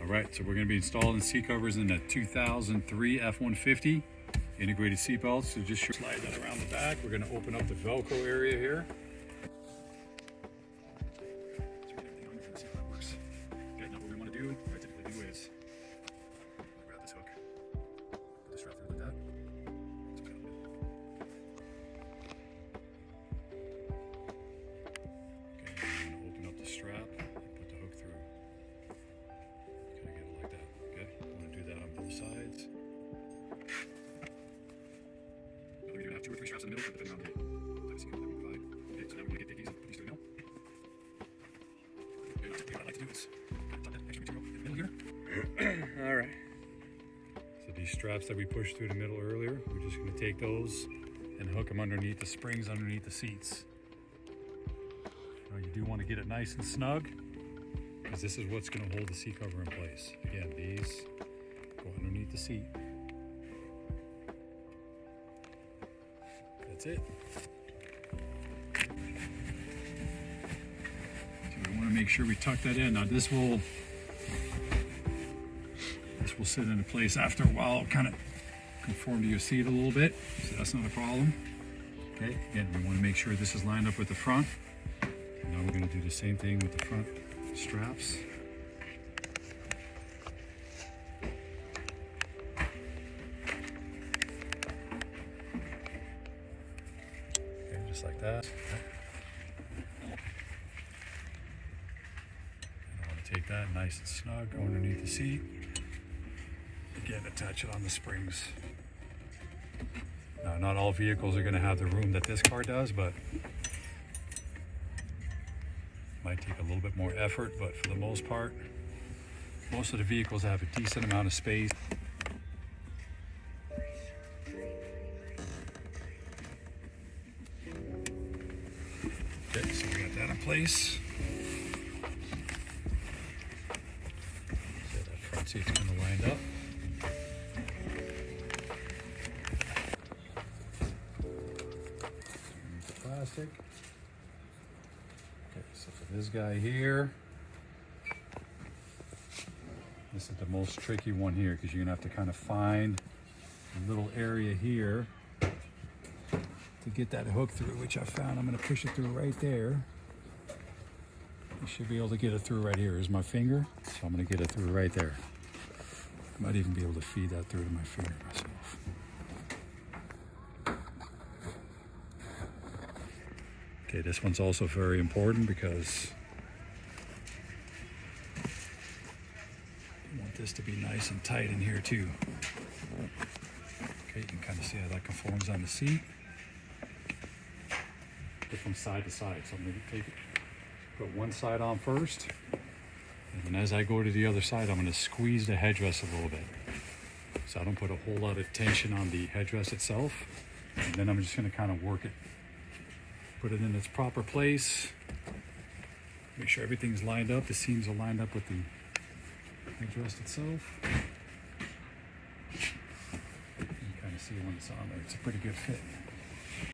All right, so we're going to be installing seat covers in the 2003 F-150 integrated seat belts. So just slide that around the back. We're going to open up the Velcro area here. See how that works. Okay, now what we want to do, what I typically do is grab this hook, put the strap through like that. Okay, I'm going to open up the strap and put the hook through. Kind of get it like that. Okay, I'm going to do that on both sides. You're going to have 2 or 3 straps in the middle, depending on the type of seat cover that we provide. Okay, so now we're going to get these and put these through the middle. Okay, typically what I like to do is tuck that extra material in the middle here. All right. So these straps that we pushed through the middle earlier, we're just going to take those and hook them underneath the springs underneath the seats. Now you do want to get it nice and snug, because this is what's going to hold the seat cover in place. Again, these go underneath the seat. That's it. So we want to make sure we tuck that in. Now this will sit into place after a while, kind of conform to your seat a little bit, so that's not a problem. Okay, again, we want to make sure this is lined up with the front. And now we're going to do the same thing with the front straps. Okay, just like that. And I want to take that nice and snug, go underneath the seat. Again, attach it on the springs. Now, not all vehicles are going to have the room that this car does, but might take a little bit more effort, but for the most part, most of the vehicles have a decent amount of space. Okay, so we got that in place. So that front seat's kind of lined up. Plastic. Okay, so for this guy here, this is the most tricky one here, because you're gonna have to kind of find a little area here to get that hook through, which I found. I'm gonna push it through right there. You should be able to get it through right here. Here's my finger, so I'm gonna get it through right there. I might even be able to feed that through to my finger myself. Okay, this one's also very important because you want this to be nice and tight in here too. Okay, you can kind of see how that conforms on the seat. Go from side to side. So I'm going to put one side on first, and then as I go to the other side, I'm going to squeeze the headrest a little bit. So I don't put a whole lot of tension on the headrest itself, and then I'm just going to kind of work it. Put it in its proper place. Make sure everything's lined up. The seams are lined up with the headrest itself. You can kind of see when it's on there. It's a pretty good fit.